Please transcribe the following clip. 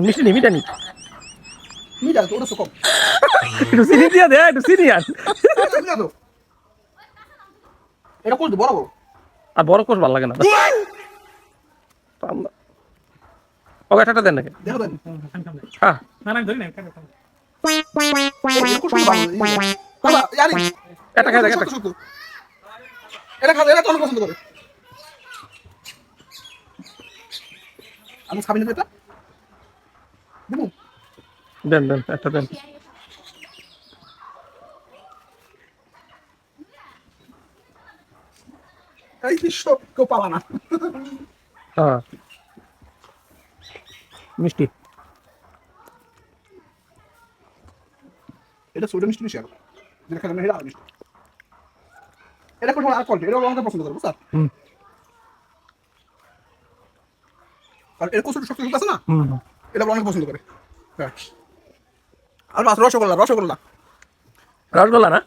মিষ্টি নিবি জানি একটু চিনি দিয়া দে একটু চিনি আন এটা কোন বড় বড় আর বড় কোষ ভালো লাগে না ওকে একটা দেন নাকি দেখো দেন হ্যাঁ না না ধরি না এটা কোন ভালো বাবা জানি এটা খাই দেখ এটা এটা খাবে এটা তো অনেক পছন্দ করে আমি খাবি না এটা দেবো দেন দেন একটা দেন এই দৃশ্য কেউ পাবা না হ্যাঁ মিষ্টি এটা সোডা মিষ্টি মিশিয়ে যেটা খেলাম এটা আর মিষ্টি এটা কোন আর কোয়ালিটি এটা আমাকে পছন্দ করে বুঝছ আর এর কোসুর শক্তি আছে না এটা অনেক পছন্দ করে হ্যাঁ আর মাছ রসগোল্লা রসগোল্লা না